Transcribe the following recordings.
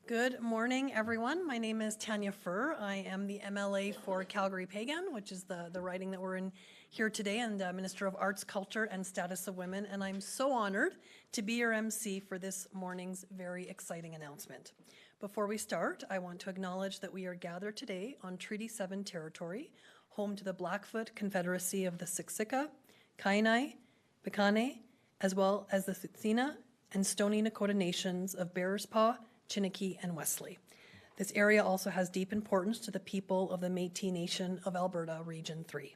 Good morning, everyone. My name is Tanya Furr. I am the MLA for Calgary-Pagan, which is the riding that we're in here today, and Minister of Arts, Culture, and Status of Women. And I'm so honored to be your MC for this morning's very exciting announcement. Before we start, I want to acknowledge that we are gathered today on Treaty 7 territory, home to the Blackfoot Confederacy of the Siksika, Kainai, Piikani, as well as the Tsuut'ina and Stoney Nakoda nations of Bearspaw, Chiniki, and Wesley. This area also has deep importance to the people of the Métis Nation of Alberta, Region 3.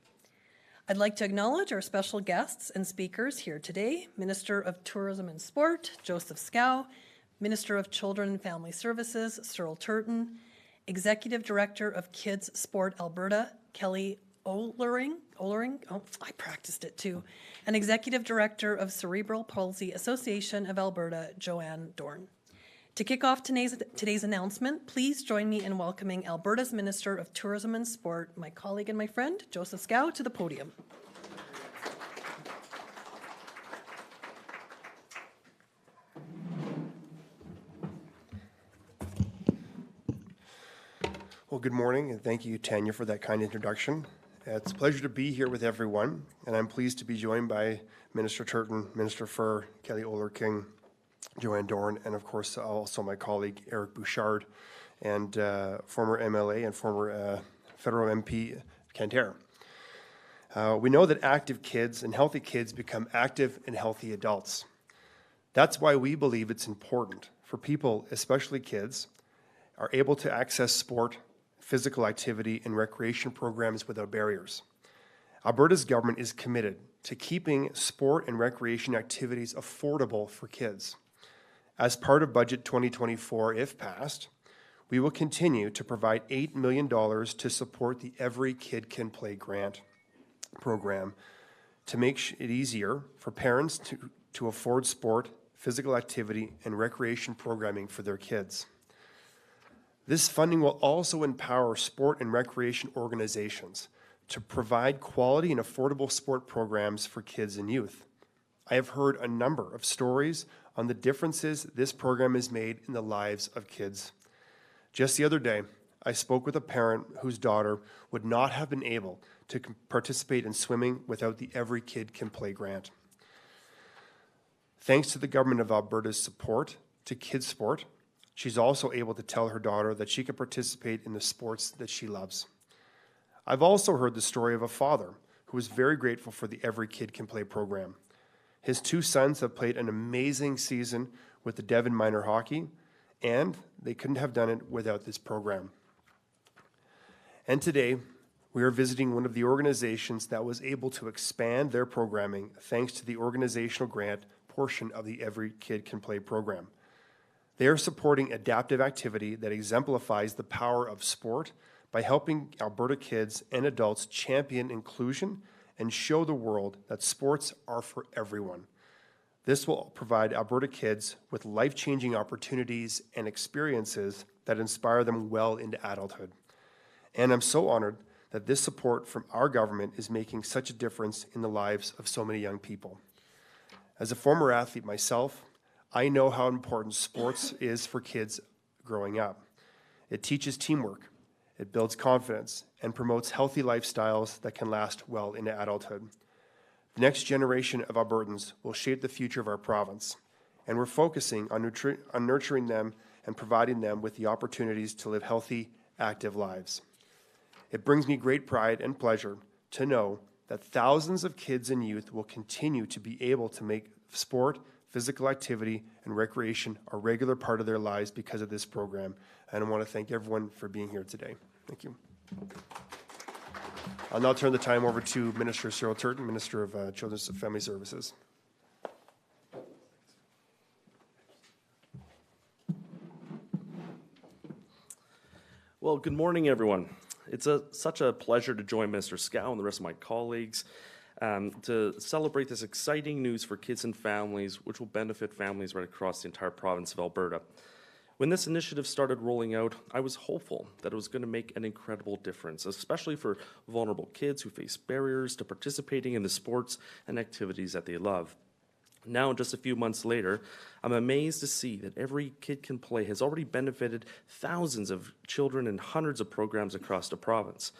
I'd like to acknowledge our special guests and speakers here today, Minister of Tourism and Sport, Joseph Schow, Minister of Children and Family Services, Searle Turton, Executive Director of Kids Sport Alberta, Kelly Ohlering, I practiced it too, and Executive Director of Cerebral Palsy Association of Alberta, Joanne Dorn. To kick off today's announcement, please join me in welcoming Alberta's Minister of Tourism and Sport, my colleague and my friend, Joseph Schow, to the podium. Well, good morning, and thank you, Tanya, for that kind introduction. It's a pleasure to be here with everyone, and I'm pleased to be joined by Minister Turton, Minister Furr, Kelly Ohlering, Joanne Dorn, and of course also my colleague Eric Bouchard, and former MLA and former federal MP Canter. We know that active kids and healthy kids become active and healthy adults. That's why we believe it's important for people, especially kids, are able to access sport, physical activity, and recreation programs without barriers. Alberta's government is committed to keeping sport and recreation activities affordable for kids. As part of Budget 2024, if passed, we will continue to provide $8 million to support the Every Kid Can Play grant program to make it easier for parents to afford sport, physical activity, and recreation programming for their kids. This funding will also empower sport and recreation organizations to provide quality and affordable sport programs for kids and youth. I have heard a number of stories on the differences this program has made in the lives of kids. Just the other day, I spoke with a parent whose daughter would not have been able to participate in swimming without the Every Kid Can Play grant. Thanks to the government of Alberta's support to kids' sport, she's also able to tell her daughter that she can participate in the sports that she loves. I've also heard the story of a father who was very grateful for the Every Kid Can Play program. His two sons have played an amazing season with the Devon Minor Hockey, and they couldn't have done it without this program. And today, we are visiting one of the organizations that was able to expand their programming thanks to the organizational grant portion of the Every Kid Can Play program. They are supporting adaptive activity that exemplifies the power of sport by helping Alberta kids and adults champion inclusion and show the world that sports are for everyone. This will provide Alberta kids with life-changing opportunities and experiences that inspire them well into adulthood. And I'm so honored that this support from our government is making such a difference in the lives of so many young people. As a former athlete myself, I know how important sports is for kids growing up. It teaches teamwork, it builds confidence, and promotes healthy lifestyles that can last well into adulthood. The next generation of Albertans will shape the future of our province, and we're focusing on nurturing them and providing them with the opportunities to live healthy, active lives. It brings me great pride and pleasure to know that thousands of kids and youth will continue to be able to make sport, physical activity, and recreation a regular part of their lives because of this program. And I want to thank everyone for being here today. Thank you. I'll now turn the time over to Minister Searle Turton, Minister of Children's and Family Services. Well, good morning, everyone. It's such a pleasure to join Minister Schow and the rest of my colleagues to celebrate this exciting news for kids and families, which will benefit families right across the entire province of Alberta. When this initiative started rolling out, I was hopeful that it was going to make an incredible difference, especially for vulnerable kids who face barriers to participating in the sports and activities that they love. Now, just a few months later, I'm amazed to see that Every Kid Can Play has already benefited thousands of children and hundreds of programs across the province.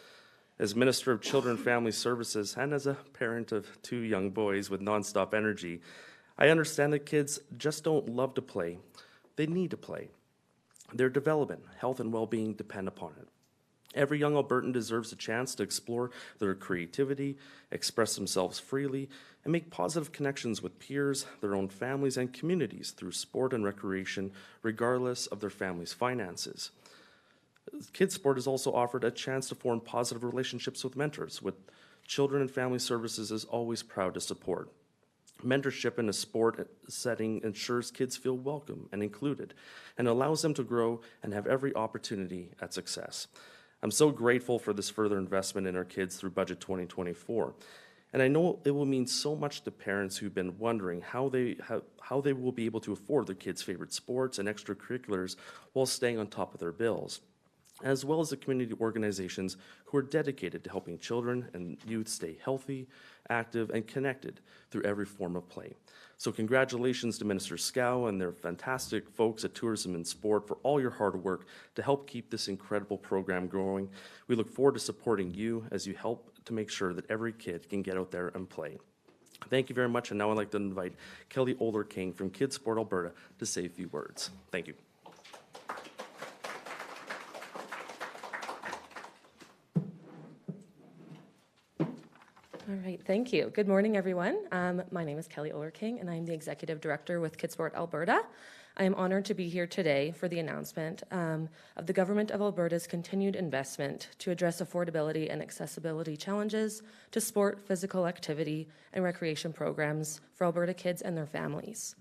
As Minister of Children and Family Services and as a parent of 2 young boys with nonstop energy, I understand that kids just don't love to play. They need to play. Their development, health, and well-being depend upon it. Every young Albertan deserves a chance to explore their creativity, express themselves freely, and make positive connections with peers, their own families, and communities through sport and recreation, regardless of their family's finances. Kids Sport has also offered a chance to form positive relationships with mentors, which Children and Family Services is always proud to support. Mentorship in a sport setting ensures kids feel welcome and included and allows them to grow and have every opportunity at success. I'm so grateful for this further investment in our kids through Budget 2024. And I know it will mean so much to parents who've been wondering how they will be able to afford their kids' favorite sports and extracurriculars while staying on top of their bills, as well as the community organizations who are dedicated to helping children and youth stay healthy, active, and connected through every form of play. So congratulations to Minister Schow and their fantastic folks at Tourism and Sport for all your hard work to help keep this incredible program growing. We look forward to supporting you as you help to make sure that every kid can get out there and play. Thank you very much, and now I'd like to invite Kelly Older-King from Kids Sport Alberta to say a few words. Thank you. All right, thank you. Good morning, everyone. My name is Kelly Older-King, and I'm the Executive Director with Kids Sport Alberta. I am honored to be here today for the announcement of the Government of Alberta's continued investment to address affordability and accessibility challenges to sport, physical activity, and recreation programs for Alberta kids and their families.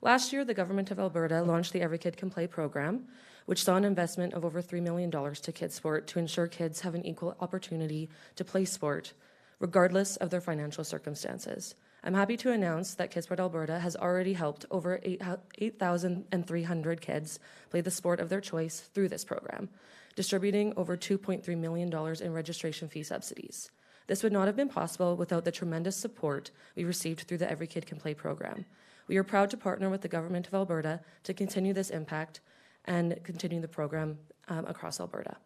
Last year, the Government of Alberta launched the Every Kid Can Play program, which saw an investment of over $3 million to Kids Sport to ensure kids have an equal opportunity to play sport, regardless of their financial circumstances. I'm happy to announce that Kids Sport Alberta has already helped over 8,300 kids play the sport of their choice through this program, distributing over $2.3 million in registration fee subsidies. This would not have been possible without the tremendous support we received through the Every Kid Can Play program. We are proud to partner with the Government of Alberta to continue this impact and continue the program across Alberta.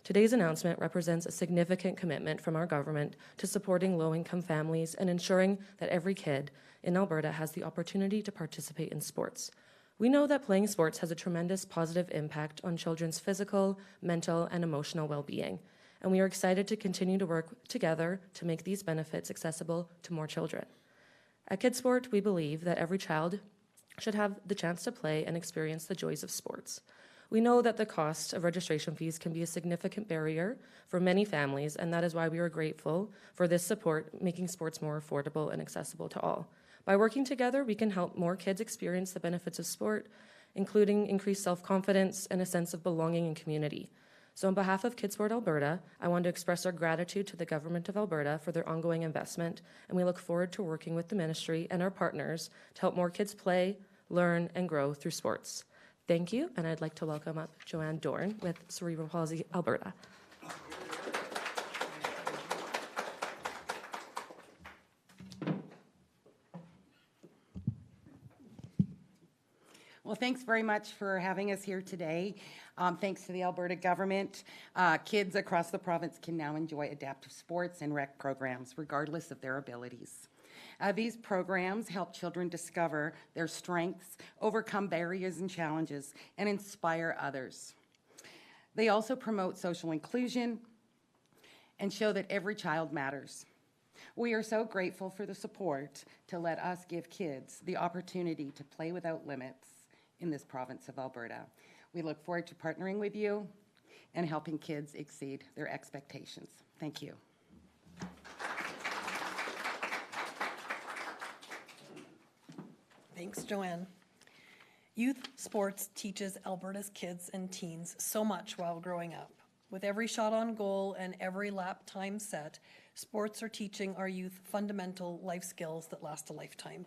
Today's announcement represents a significant commitment from our government to supporting low-income families and ensuring that every kid in Alberta has the opportunity to participate in sports. We know that playing sports has a tremendous positive impact on children's physical, mental, and emotional well-being, and we are excited to continue to work together to make these benefits accessible to more children. At Kids Sport, we believe that every child should have the chance to play and experience the joys of sports. We know that the cost of registration fees can be a significant barrier for many families, and that is why we are grateful for this support, making sports more affordable and accessible to all. By working together, we can help more kids experience the benefits of sport, including increased self-confidence and a sense of belonging and community. So on behalf of Kids Sport Alberta, I want to express our gratitude to the Government of Alberta for their ongoing investment, and we look forward to working with the ministry and our partners to help more kids play, learn, and grow through sports. Thank you, and I'd like to welcome up Joanne Dorn with Cerebral Palsy Alberta. Well, thanks very much for having us here today. Thanks to the Alberta government, kids across the province can now enjoy adaptive sports and rec programs, regardless of their abilities. These programs help children discover their strengths, overcome barriers and challenges, and inspire others. They also promote social inclusion and show that every child matters. We are so grateful for the support to let us give kids the opportunity to play without limits in this province of Alberta. We look forward to partnering with you and helping kids exceed their expectations. Thank you. Thanks, Joanne. Youth sports teaches Alberta's kids and teens so much while growing up. With every shot on goal and every lap time set, sports are teaching our youth fundamental life skills that last a lifetime.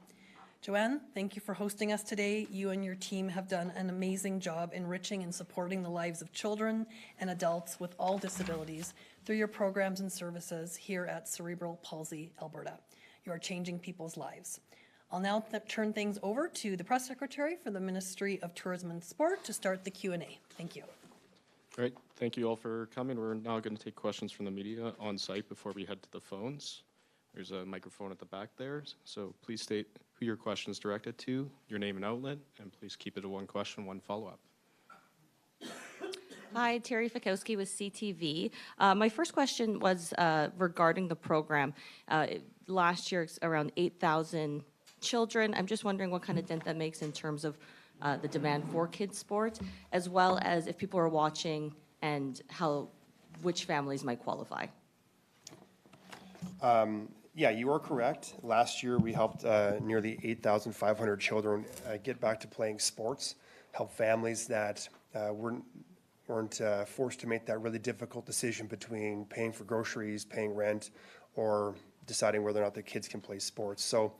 Joanne, thank you for hosting us today. You and your team have done an amazing job enriching and supporting the lives of children and adults with all disabilities through your programs and services here at Cerebral Palsy Alberta. You are changing people's lives. I'll now turn things over to the press secretary for the Ministry of Tourism and Sport to start the Q&A. Thank you. Great. Thank you all for coming. We're now going to take questions from the media on site before we head to the phones. There's a microphone at the back there, so please state who your question is directed to, your name and outlet, and please keep it to one question, one follow-up. Hi, Terry Fikowski with CTV. My first question was regarding the program. Last year, it's around 8,000 children. I'm just wondering what kind of dent that makes in terms of the demand for kids' sport, as well as if people are watching and which families might qualify. Yeah, you are correct. Last year, we helped nearly 8,500 children get back to playing sports, help families that weren't forced to make that really difficult decision between paying for groceries, paying rent, or deciding whether or not their kids can play sports. So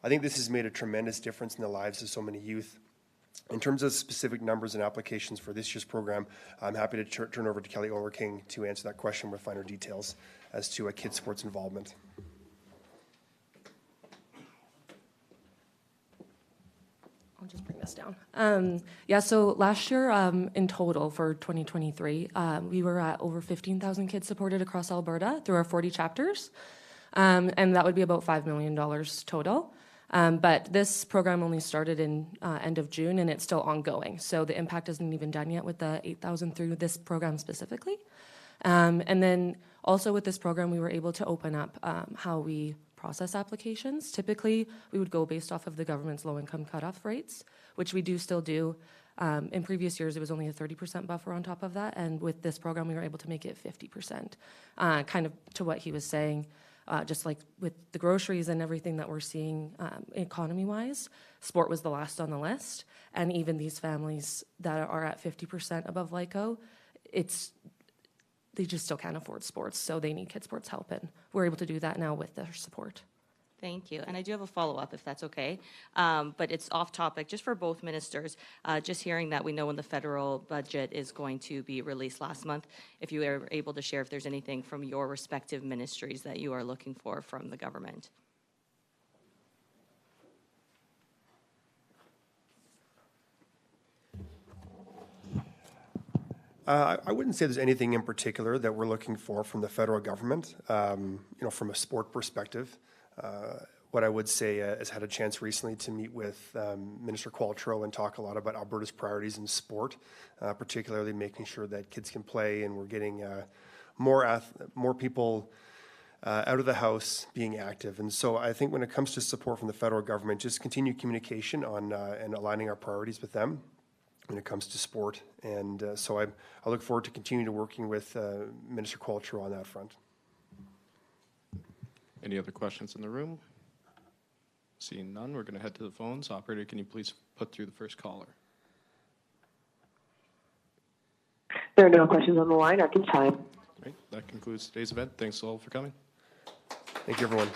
I think this has made a tremendous difference in the lives of so many youth. In terms of specific numbers and applications for this year's program, I'm happy to turn over to Kelly Olerking to answer that question with finer details as to kids' sports involvement. I'll just bring this down. Yeah, so last year in total for 2023, we were at over 15,000 kids supported across Alberta through our 40 chapters, and that would be about $5 million total. But this program only started in end of June, and it's still ongoing. So the impact isn't even done yet with the 8,000 through this program specifically. And then also with this program, we were able to open up how we process applications. Typically, we would go based off of the government's low-income cutoff rates, which we do still do. In previous years, it was only a 30% buffer on top of that, and with this program, we were able to make it 50%. Kind of to what he was saying, just like with the groceries and everything that we're seeing economy-wise, sport was the last on the list, and even these families that are at 50% above LICO, they just still can't afford sports, so they need kids sports help, and we're able to do that now with their support. Thank you. And I do have a follow-up, if that's okay. But it's off topic, just for both ministers. Just hearing that we know when the federal budget is going to be released last month, if you are able to share if there's anything from your respective ministries that you are looking for from the government. I wouldn't say there's anything in particular that we're looking for from the federal government, from a sport perspective. What I would say is had a chance recently to meet with Minister Qualtrough and talk a lot about Alberta's priorities in sport, particularly making sure that kids can play and we're getting more people out of the house being active. And so I think when it comes to support from the federal government, just continue communication on and aligning our priorities with them when it comes to sport. And so I look forward to continuing to working with Minister Qualtrough on that front. Any other questions in the room? Seeing none, we're going to head to the phones. Operator, can you please put through the first caller? There are no questions on the line at this time. Great. That concludes today's event. Thanks all for coming. Thank you, everyone.